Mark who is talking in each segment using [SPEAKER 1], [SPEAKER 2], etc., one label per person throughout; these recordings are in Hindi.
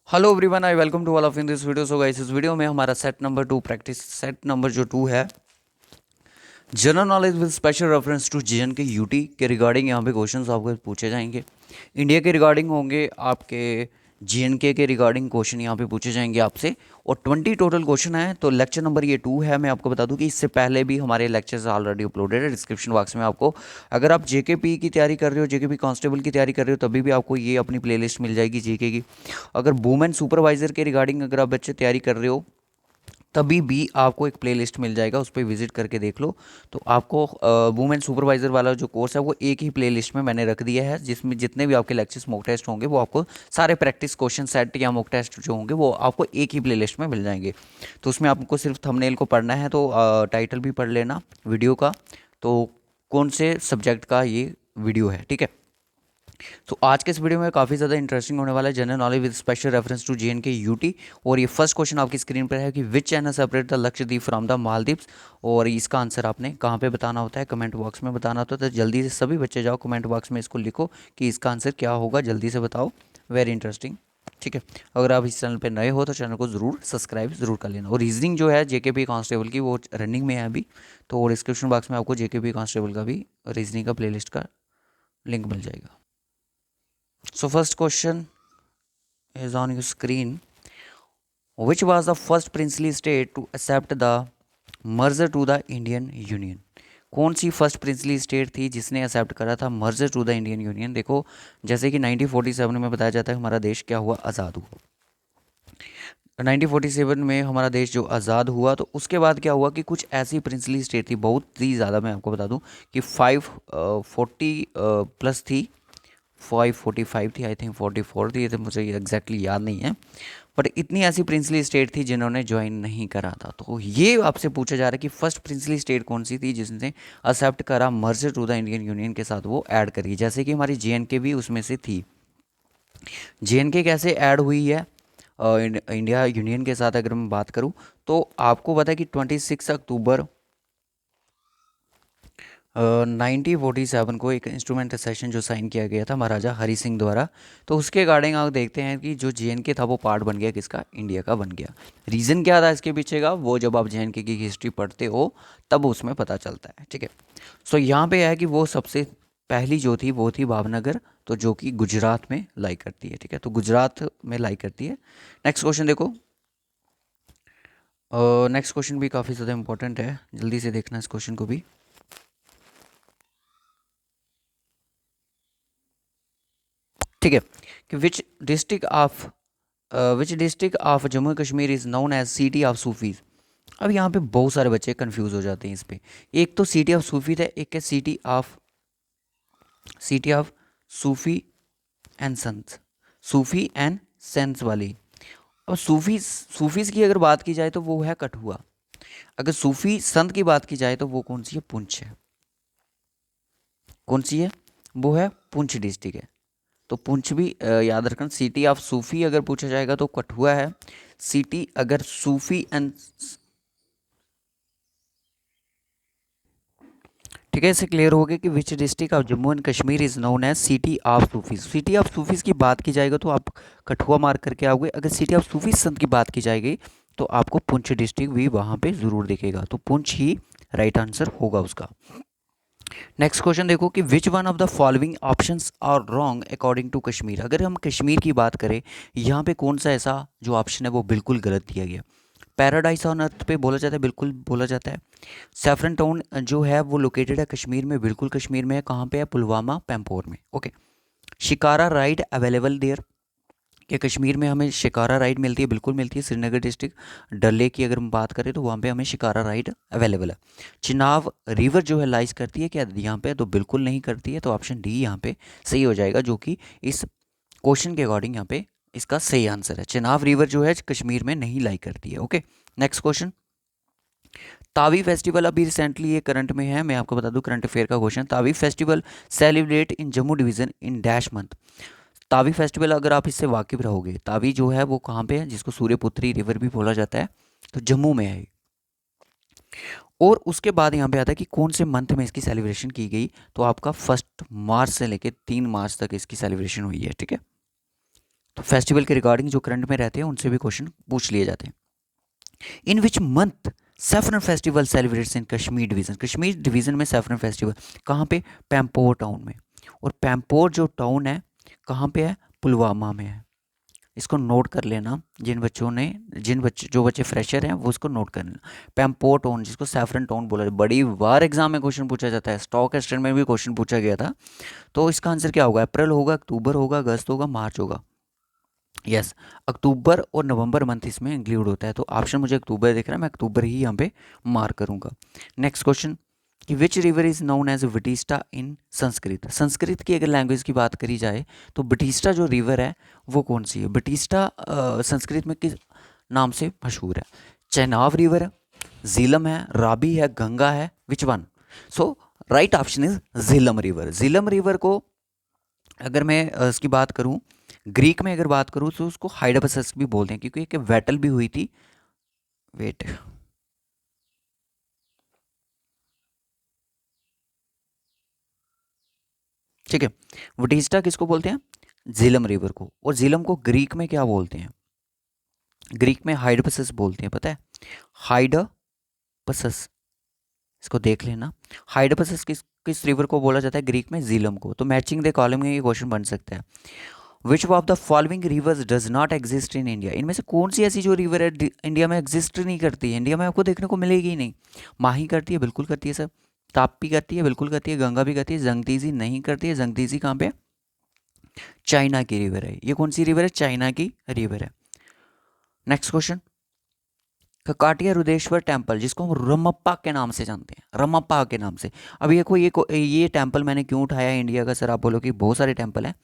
[SPEAKER 1] Hello everyone, I welcome to all of in this video. So guys, इस वीडियो में हमारा set number 2 practice set number जो 2 है, general knowledge with special reference to J and K UT के रिगार्डिंग यहाँ पे क्वेश्चंस आपको पूछे जाएंगे। इंडिया के रिगार्डिंग होंगे, आपके जीएनके के रिगार्डिंग क्वेश्चन यहाँ पे पूछे जाएंगे आपसे, और 20 टोटल क्वेश्चन है। तो लेक्चर नंबर ये 2 है। मैं आपको बता दूं कि इससे पहले भी हमारे लेक्चर्स ऑलरेडी अपलोडेड है डिस्क्रिप्शन बॉक्स में। आपको अगर आप जेकेपी की तैयारी कर रहे हो, जेकेपी कांस्टेबल की तैयारी कर रहे हो, तभी भी आपको ये अपनी प्लेलिस्ट मिल जाएगी जीके की। अगर वुमेन सुपरवाइजर के रिगार्डिंग अगर आप बच्चे तैयारी कर रहे हो, तभी भी आपको एक प्लेलिस्ट मिल जाएगा, उस पर विजिट करके देख लो। तो आपको वुमेन सुपरवाइजर वाला जो कोर्स है वो एक ही प्लेलिस्ट में मैंने रख दिया है, जिसमें जितने भी आपके लेक्चर्स मॉक टेस्ट होंगे वो आपको सारे प्रैक्टिस क्वेश्चन सेट या मॉक टेस्ट जो होंगे वो आपको एक ही प्लेलिस्ट में मिल जाएंगे। तो उसमें आपको सिर्फ थंबनेल को पढ़ना है, तो टाइटल भी पढ़ लेना वीडियो का, तो कौन से सब्जेक्ट का ये वीडियो है, ठीक है। तो आज के इस वीडियो में काफ़ी ज़्यादा इंटरेस्टिंग होने वाला है, general knowledge with special reference to JNK UT. और ये फर्स्ट क्वेश्चन आपकी स्क्रीन पर है कि which channel separate the Lakshadweep from the Maldives. और इसका आंसर आपने कहाँ पे बताना होता है, कमेंट बॉक्स में बताना होता है। तो जल्दी से सभी बच्चे जाओ कमेंट बॉक्स में इसको लिखो कि इसका आंसर क्या होगा, जल्दी से बताओ। वेरी इंटरेस्टिंग, ठीक है। अगर आप इस चैनल पे नए हो तो चैनल को ज़रूर सब्सक्राइब ज़रूर कर लेना। और रीजनिंग जो है जेकेपी कांस्टेबल की वो रनिंग में है अभी, तो डिस्क्रिप्शन बॉक्स में आपको जेकेपी कांस्टेबल का भी रीजनिंग का प्लेलिस्ट का लिंक मिल जाएगा। So first question is on your screen. Which was the first princely state to accept the merger to the Indian Union? कौन सी फर्स्ट प्रिंसली स्टेट थी जिसने एक्सेप्ट करा था merger to the Indian union? देखो, जैसे कि 1947 में बताया जाता है हमारा देश क्या हुआ, आज़ाद हुआ। 1947 में हमारा देश जो आज़ाद हुआ, तो उसके बाद क्या हुआ कि कुछ ऐसी प्रिंसली स्टेट थी, बहुत ही ज़्यादा, मैं आपको बता दूं कि 540 प्लस थी। 545 थी, आई थिंक 44 थी, ये तो मुझे एग्जैक्टली याद नहीं है। बट इतनी ऐसी प्रिंसली स्टेट थी जिन्होंने ज्वाइन नहीं करा था। तो ये आपसे पूछा जा रहा है कि फर्स्ट प्रिंसली स्टेट कौन सी थी जिसने एक्सेप्ट करा merger to the Indian union के साथ, वो ऐड करी। जैसे कि हमारी जेएनके भी उसमें से थी। जेएनके कैसे ऐड हुई है इंडिया यूनियन के साथ, अगर मैं बात करूं तो आपको पता है कि 26 अक्टूबर 1947 को एक इंस्ट्रूमेंट सेशन जो साइन किया गया था महाराजा हरी सिंह द्वारा। तो उसके अकॉर्डिंग आप देखते हैं कि जो जेएनके था वो पार्ट बन गया किसका, इंडिया का बन गया। रीज़न क्या था इसके पीछे का, वो जब आप जेएनके की हिस्ट्री पढ़ते हो तब उसमें पता चलता है, ठीक है। सो यहाँ पे है कि वो सबसे पहली जो थी वो थी भावनगर, तो जो कि गुजरात में लाई करती है, ठीक है। तो गुजरात में लाई करती है। नेक्स्ट क्वेश्चन देखो। नेक्स्ट क्वेश्चन भी काफ़ी ज़्यादा इंपॉर्टेंट है, जल्दी से देखना इस क्वेश्चन को भी। ठीक है, कि which district of Jammu Kashmir is known as city of Sufis. अब यहाँ पे बहुत सारे बच्चे कंफ्यूज हो जाते हैं इस पे। एक तो सिटी ऑफ सूफी है, एक है city of Sufi and Sant, Sufi and sense वाली। अब सूफीज की अगर बात की जाए तो वो है कठुआ। अगर सूफी संत की बात की जाए तो वो कौन सी है, पुंछ है। कौन सी है, वो है पुंछ डिस्ट्रिक्ट है। तो पुंछ भी याद रखना। सिटी ऑफ सूफी अगर पूछा जाएगा तो कठुआ है। सिटी अगर सूफी एंड, ठीक है, इससे क्लियर हो गया कि which district of Jammu and Kashmir is known as city of Sufis. City of Sufis की बात की जाएगा तो आप कठुआ मार्क करके आओगे। अगर सिटी ऑफ सूफीज संत की बात की जाएगी तो आपको पुंछ डिस्ट्रिक्ट भी वहाँ पे ज़रूर दिखेगा। तो पुंछ ही राइट आंसर होगा उसका। नेक्स्ट क्वेश्चन देखो कि which one of the following options are wrong according to Kashmir. अगर हम कश्मीर की बात करें, यहाँ पे कौन सा ऐसा जो ऑप्शन है वो बिल्कुल गलत दिया गया। पैराडाइज ऑन अर्थ पे बोला जाता है, बिल्कुल बोला जाता है। सैफरन टाउन जो है वो लोकेटेड है कश्मीर में, बिल्कुल कश्मीर में है। कहाँ पे है, पुलवामा पैम्पोर में, okay. Shikara ride available there, कि कश्मीर में हमें शिकारा राइड मिलती है, बिल्कुल मिलती है। श्रीनगर डिस्ट्रिक्ट डल लेक की अगर हम बात करें तो वहाँ पे हमें शिकारा राइड अवेलेबल है। चिनाब रिवर जो है लाइज करती है क्या यहाँ पे, तो बिल्कुल नहीं करती है। तो ऑप्शन डी यहाँ पे सही हो जाएगा, जो कि इस क्वेश्चन के अकॉर्डिंग यहाँ पे इसका सही आंसर है। चिनाब रिवर जो है कश्मीर में नहीं लाई करती है, okay. Next question, Tawi festival अभी रिसेंटली ये करंट में है, मैं आपको बता दूं करंट अफेयर का question. Tawi festival celebrate in Jammu division in dash month. Tawi festival अगर आप इससे वाकिफ रहोगे, तावी जो है वो कहाँ पे है, जिसको सूर्यपुत्री रिवर भी बोला जाता है, तो जम्मू में है। और उसके बाद यहाँ पे आता है कि कौन से मंथ में इसकी सेलिब्रेशन की गई, तो आपका 1 मार्च से लेके 3 मार्च तक इसकी सेलिब्रेशन हुई है, ठीक है। तो फेस्टिवल के रिगार्डिंग जो करंट में रहते हैं उनसे भी क्वेश्चन पूछ लिए जाते हैं। In which month saffron festival celebrates in Kashmir division, Kashmir division में सैफरन फेस्टिवल कहाँ पे, पैम्पोर टाउन में। और पैम्पोर जो टाउन है कहाँ पे है, पुलवामा में है। इसको नोट कर लेना, जो बच्चे फ्रेशर हैं वो इसको नोट कर लेना। पैम्पोर टाउन जिसको सैफरन टाउन बोला है, बड़ी बार एग्जाम में क्वेश्चन पूछा जाता है, स्टॉक एक्सचेंज में भी क्वेश्चन पूछा गया था। तो इसका आंसर क्या होगा, अप्रैल होगा, अक्टूबर होगा, अगस्त होगा, मार्च होगा। यस, अक्टूबर और नवंबर मंथ इसमें इंक्लूड होता है, तो ऑप्शन मुझे अक्टूबर दिख रहा है, मैं अक्टूबर ही यहाँ पे मार्क करूँगा। नेक्स्ट क्वेश्चन कि which river is known as Vitasta in Sanskrit, Sanskrit की अगर लैंग्वेज की बात करी जाए तो बटिस्टा जो रिवर है वो कौन सी है, बटिस्टा संस्कृत में किस नाम से मशहूर है, चेनाब रिवर है, झीलम है, राबी है, गंगा है, which one. So right option is Jhelum river. Jhelum river को अगर मैं इसकी बात करूं, ग्रीक में अगर बात करूं तो उसको हाइडपसस भी बोलते हैं, क्योंकि एक बैटल भी हुई थी, वेट, ठीक है, वटिस्टा किसको बोलते हैं, झीलम रिवर को। और झीलम को ग्रीक में क्या बोलते हैं, ग्रीक में हाइडपसस बोलते हैं, पता है, हाइडपसस, इसको देख लेना। हाइडपसस किस रिवर को बोला जाता है ग्रीक में, झीलम को। तो मैचिंग द कॉलम में ये क्वेश्चन बन सकता है। Which of the following rivers does not exist in India, इनमें से कौन सी ऐसी जो रिवर है इंडिया में एग्जिस्ट नहीं करती है, इंडिया में आपको देखने को मिलेगी ही नहीं। माही करती है, बिल्कुल करती है सर। ताप्ती करती है, बिल्कुल करती है। गंगा भी करती है। जंगतीजी नहीं करती है। जंगतीजी कहाँ पे, चाइना की रिवर है। ये कौन सी रिवर है, चाइना की रिवर है। नेक्स्ट क्वेश्चन, ककाटिया रुद्रेश्वर टेम्पल जिसको हम रमप्पा के नाम से जानते हैं, रमप्पा के नाम से। अब ये टेम्पल मैंने क्यों उठाया इंडिया का, सर आप बोलो कि बहुत सारे टेम्पल हैं।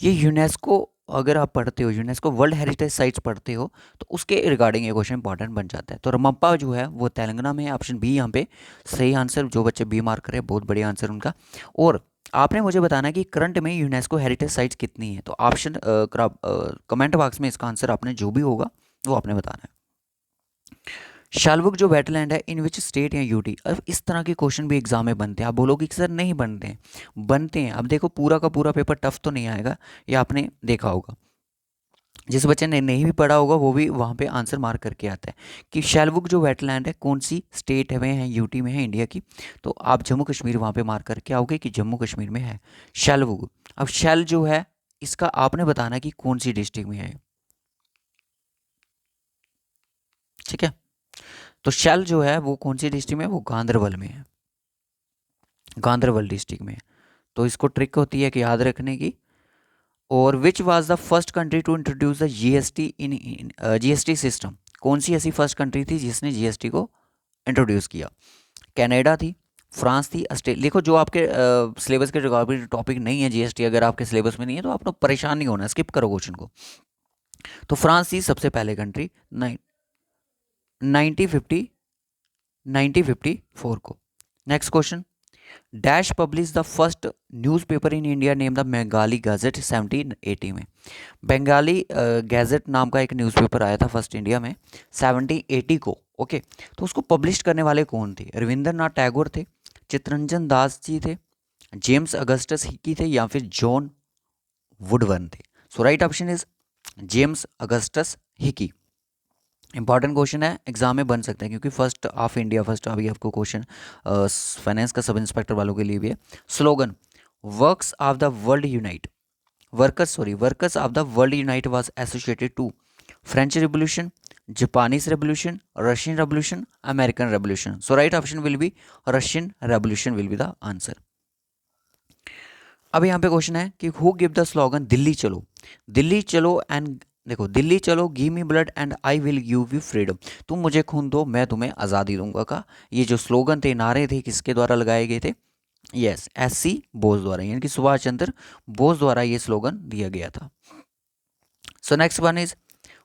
[SPEAKER 1] ये यूनेस्को, अगर आप पढ़ते हो यूनेस्को वर्ल्ड हेरिटेज साइट्स पढ़ते हो तो उसके रिगार्डिंग ये क्वेश्चन इंपॉर्टेंट बन जाता है। तो रमप्पा जो है वो तेलंगाना में है, ऑप्शन बी यहाँ पे सही आंसर। जो बच्चे बी मार्क करें बहुत बढ़िया आंसर उनका। और आपने मुझे बताना कि करंट में यूनेस्को हेरिटेज साइट्स कितनी है, तो ऑप्शन कमेंट बॉक्स में इसका आंसर आपने जो भी होगा वो आपने बताना है। शालबुग जो वेटलैंड है इन विच स्टेट या यूटी, अब इस तरह के क्वेश्चन भी एग्जाम में बनते हैं। आप बोलोगे कि सर नहीं बनते हैं, बनते हैं। अब देखो पूरा का पूरा पेपर टफ तो नहीं आएगा, ये आपने देखा होगा। जिस बच्चे ने नहीं भी पढ़ा होगा वो भी वहाँ पे आंसर मार्क करके आता है कि शैलबुग जो वेटलैंड है कौन सी स्टेट में है, यूटी में है इंडिया की। तो आप जम्मू कश्मीर वहाँ पे मार्क करके आओगे कि जम्मू कश्मीर में है शैलबुग। अब शैल जो है इसका आपने बताना कि कौन सी डिस्ट्रिक्ट में है, ठीक है। तो शैल जो है वो कौन सी डिस्ट्रिक्ट में है, वो गांधरबल में है, गांधरबल डिस्ट्रिक्ट में है। तो इसको ट्रिक होती है कि याद रखने की। और which was the first country to introduce the GST in GST system, कौन सी ऐसी फर्स्ट कंट्री थी जिसने जीएसटी को इंट्रोड्यूस किया, कनाडा थी, फ्रांस थी, ऑस्ट्रेलिया। देखो जो आपके सिलेबस के रिगार्डिंग टॉपिक नहीं है जीएसटी, अगर आपके सिलेबस में नहीं है तो आपको परेशान नहीं होना, स्किप करो क्वेश्चन को। तो फ्रांस थी सबसे पहले कंट्री 1954 को। Next question, dash publish the first newspaper in India name the Bengali gadget 1780 में। बंगाली गैजेट नाम का एक न्यूज़पेपर आया था फर्स्ट इंडिया में 1780 को, ओके। तो उसको पब्लिश करने वाले कौन थे, रविंद्रनाथ टैगोर थे, चित्तरंजन दास जी थे, जेम्स अगस्टस हिकी थे, या फिर जॉन वुडवर्न थे। So right option is James Augustus Hicky. Important question है, एग्जाम में बन सकते हैं क्योंकि फर्स्ट ऑफ इंडिया, फर्स्ट अभी आपको क्वेश्चन फाइनेंस का सब इंस्पेक्टर वालों के लिए भी है। Slogan, works of the world unite, workers of the world unite was associated to French revolution, Japanese revolution, Russian revolution, American revolution. So right option will be Russian revolution will be the answer. अब यहाँ पे क्वेश्चन है कि who give the slogan Delhi चलो, दिल्ली चलो एंड, देखो दिल्ली चलो give me blood and I will give you freedom, तुम मुझे खून दो मैं तुम्हें आज़ादी दूंगा का ये जो स्लोगन थे, नारे थे, किसके द्वारा लगाए गए थे, यस एससी बोस द्वारा, यानी कि सुभाष चंद्र बोस द्वारा ये स्लोगन दिया गया था। So next one is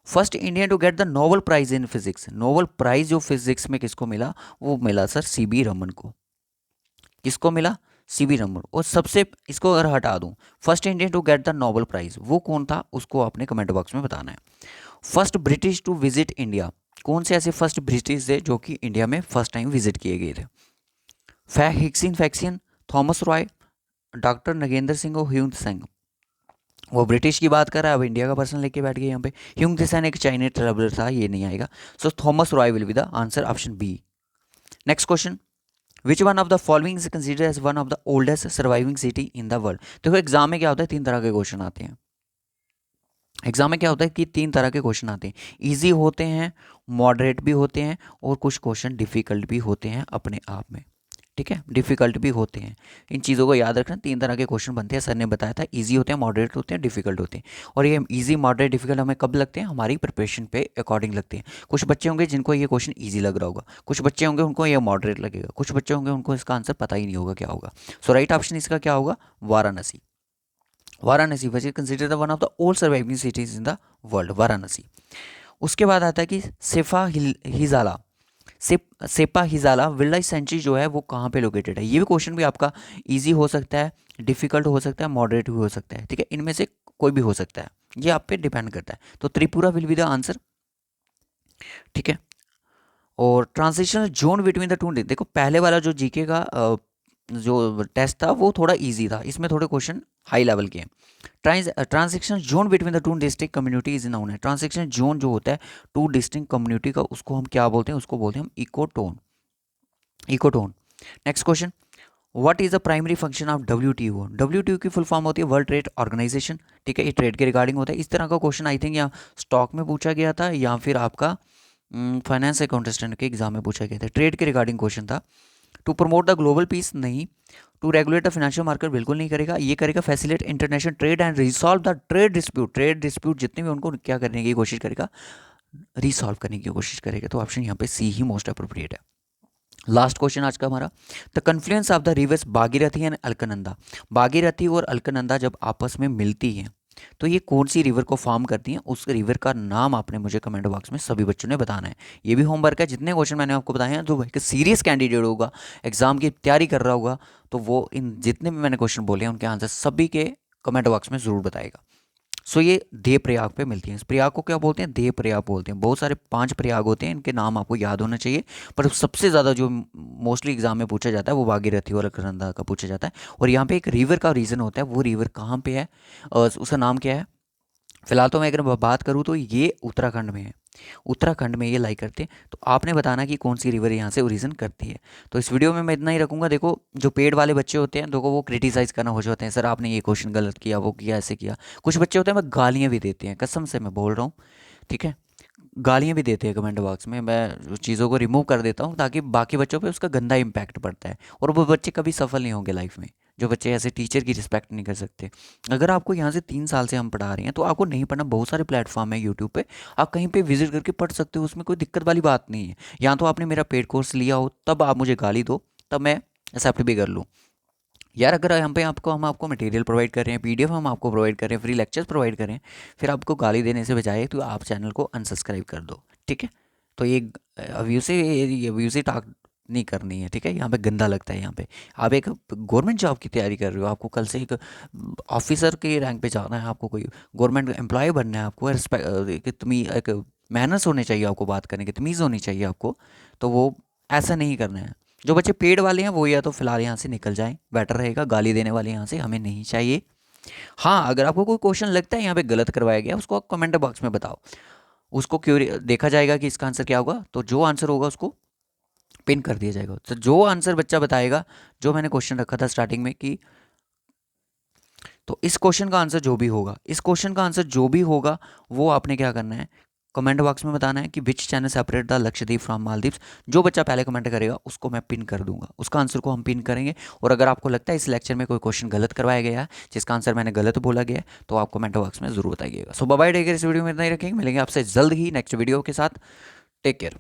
[SPEAKER 1] first Indian to get the Nobel prize in physics, Nobel prize जो फिजिक्स में किसको मिला, वो मिला सर सीबी रमन को। किसको मिला, सीबी रमन। और सबसे, इसको अगर हटा दूं, first Indian to get the Nobel prize वो कौन था, उसको आपने कमेंट बॉक्स में बताना है। First British to visit India, कौन से ऐसे फर्स्ट ब्रिटिश थे जो कि इंडिया में फर्स्ट टाइम विजिट किए गए थे, हिक्सिन फैक्सियन, थॉमस रॉय, डॉक्टर नगेंद्र सिंह और ह्यून सिंह। वो ब्रिटिश की बात कर रहा है, अब इंडिया का पर्सन लेके बैठ गए यहाँ पे। ह्यूंग त्सिन एक चाइनीज ट्रेवलर था, ये नहीं आएगा। So Thomas Roy will be the answer, option B. Next question, which one of the following is considered as one of the oldest surviving city in the world. देखो एग्जाम में क्या होता है, तीन तरह के क्वेश्चन आते हैं। एग्जाम में क्या होता है कि तीन तरह के क्वेश्चन आते हैं, इजी होते हैं, मॉडरेट भी होते हैं, और कुछ क्वेश्चन डिफिकल्ट भी होते हैं अपने आप में। ठीक है, डिफिकल्ट भी होते हैं। इन चीज़ों को याद रखना, तीन तरह के क्वेश्चन बनते हैं, सर ने बताया था, इजी होते हैं, मॉडरेट होते हैं, डिफिकल्ट होते हैं। और ये इजी, मॉडरेट, डिफिकल्ट हमें कब लगते हैं, हमारी प्रिपरेशन पे अकॉर्डिंग लगते हैं। कुछ बच्चे होंगे जिनको ये क्वेश्चन ईजी लग रहा होगा, कुछ बच्चे होंगे उनको ये मॉडरेट लगेगा, कुछ बच्चे होंगे उनको इसका आंसर पता ही नहीं होगा क्या होगा। सो राइट ऑप्शन इसका क्या होगा, Varanasi. Varanasi which is considered one of the old surviving cities in the world, Varanasi. उसके बाद आता है कि हिजाला, सेपा हिजाला वाइल्ड लाइफ सेंचुरी जो है वो कहाँ पे लोकेटेड है। ये भी क्वेश्चन भी आपका इजी हो सकता है, डिफिकल्ट हो सकता है, मॉडरेट भी हो सकता है। ठीक है, इनमें से कोई भी हो सकता है, ये आप पे डिपेंड करता है। तो Tripura will be the answer. ठीक है, और transitional zone between the two, देखो पहले वाला जो जीके का जो टेस्ट था वो थोड़ा इजी था, इसमें थोड़े क्वेश्चन हाई लेवल के हैं। Transaction zone between the two district community is noun है। ट्रांजेक्शन जोन जो होता है टू डिस्ट्रिक्ट कम्युनिटी का, उसको हम क्या बोलते हैं, उसको बोलते हैं हम ecotone, ecotone. Next question, what is the primary function of WTO। WTO की फुल फॉर्म होती है वर्ल्ड ट्रेड ऑर्गेनाइजेशन। ठीक है, ये ट्रेड के रिगार्डिंग होता है। इस तरह का क्वेश्चन आई थिंक या स्टॉक में पूछा गया था, या फिर आपका फाइनेंस अकाउंटेंट के एग्जाम में पूछा गया था। ट्रेड के रिगार्डिंग क्वेश्चन था। To promote the global peace नहीं, to regulate the financial market बिल्कुल नहीं करेगा। ये करेगा facilitate international trade and resolve the trade dispute. Trade dispute जितने भी उनको क्या करने की कोशिश करेगा, रिसॉल्व करने की कोशिश करेगा। तो ऑप्शन यहाँ पे सी ही मोस्ट अप्रोप्रिएट है। लास्ट क्वेश्चन आज का हमारा, the confluence of the reverse Bhagirathi and Alaknanda. Bhagirathi और अलकनंदा जब आपस में मिलती हैं तो ये कौन सी रिवर को फॉर्म करती हैं, उस रिवर का नाम आपने मुझे कमेंट बॉक्स में सभी बच्चों ने बताना है। ये भी होमवर्क है, जितने क्वेश्चन मैंने आपको बताए हैं, जो एक सीरियस कैंडिडेट होगा, एग्जाम की तैयारी कर रहा होगा, तो वो इन जितने भी मैंने क्वेश्चन बोले हैं उनके आंसर सभी के कमेंट बॉक्स में ज़रूर बताएगा। सो ये देव प्रयाग पे मिलती हैं। इस प्रयाग को क्या बोलते हैं, देव प्रयाग बोलते हैं। बहुत सारे 5 प्रयाग होते हैं, इनके नाम आपको याद होना चाहिए, पर सबसे ज़्यादा जो मोस्टली एग्जाम में पूछा जाता है वो भागीरथी और अलकनंदा का पूछा जाता है। और यहाँ पे एक रिवर का रीज़न होता है, वो रिवर कहाँ पे है, उसका नाम क्या है। फिलहाल तो मैं अगर बात करूँ तो ये उत्तराखंड में है, उत्तराखंड में ये लाई करते हैं। तो आपने बताना कि कौन सी रिवर यहाँ से ओरिजिन करती है। तो इस वीडियो में मैं इतना ही रखूँगा। देखो जो पेड वाले बच्चे होते हैं, देखो वो क्रिटिसाइज़ करना हो जाते हैं, सर आपने ये क्वेश्चन गलत किया, वो किया, ऐसे किया। कुछ बच्चे होते हैं मैं गालियाँ भी देते हैं, कसम से मैं बोल रहा हूँ। ठीक है, गालियाँ भी देते हैं कमेंट बॉक्स में। मैं चीज़ों को रिमूव कर देता हूँ ताकि बाकी बच्चों पे उसका गंदा इम्पैक्ट पड़ता है, और वो बच्चे कभी सफल नहीं होंगे लाइफ में, जो बच्चे ऐसे टीचर की रिस्पेक्ट नहीं कर सकते। अगर आपको यहाँ से 3 साल से हम पढ़ा रहे हैं तो आपको नहीं पढ़ना, बहुत सारे प्लेटफॉर्म है यूट्यूब पे, आप कहीं पे विजिट करके पढ़ सकते हो, उसमें कोई दिक्कत वाली बात नहीं है। या तो आपने मेरा पेड कोर्स लिया हो तब आप मुझे गाली दो, तब मैं एक्सेप्ट भी कर लूँ। यार अगर हम पे आपको हम आपको मटेरियल प्रोवाइड कर रहे हैं, PDF हम आपको प्रोवाइड कर रहे हैं, फ्री लेक्चर्स प्रोवाइड कर रहे हैं, फिर आपको गाली देने से बजाय तो आप चैनल को अनसब्सक्राइब कर दो। ठीक है, तो ये व्यू से टाक नहीं करनी है। ठीक है, यहाँ पे गंदा लगता है। यहाँ पे आप एक गवर्नमेंट जॉब की तैयारी कर रहे हो, आपको कल से एक ऑफिसर के रैंक पे जाना है, आपको कोई गवर्नमेंट एम्प्लॉय बनना है, आपको एक मैनर्स होने चाहिए, आपको बात करने की तमीज़ होनी चाहिए आपको। तो वो ऐसा नहीं करना है। जो बच्चे पेड वाले हैं वो या तो फिलहाल यहाँ से निकल जाएं, बेटर रहेगा। गाली देने वाले यहाँ से हमें नहीं चाहिए। हाँ, अगर आपको कोई क्वेश्चन लगता है यहाँ पे गलत करवाया गया, उसको आप कमेंट बॉक्स में बताओ, उसको क्यों देखा जाएगा कि इसका आंसर क्या होगा। तो जो आंसर होगा उसको पिन कर दिया जाएगा। तो जो आंसर बच्चा बताएगा, जो मैंने क्वेश्चन रखा था स्टार्टिंग में कि, तो इस क्वेश्चन का आंसर जो भी होगा, इस क्वेश्चन का आंसर जो भी होगा, वो आपने क्या करना है, कमेंट बॉक्स में बताना है कि which channel separate the Lakshadweep from Maldives. जो बच्चा पहले कमेंट करेगा उसको मैं पिन कर दूंगा, उसका आंसर को हम पिन करेंगे। और अगर आपको लगता है इस लेक्चर में कोई क्वेश्चन गलत करवाया गया है, जिसका आंसर मैंने गलत बोला गया है, तो आप कमेंट बॉक्स में जरूर बताइएगा। सो बाय बाय, टेक केयर। इस वीडियो में इतना ही रखेंगे, मिलेंगे आपसे जल्द ही नेक्स्ट वीडियो के साथ। Take care.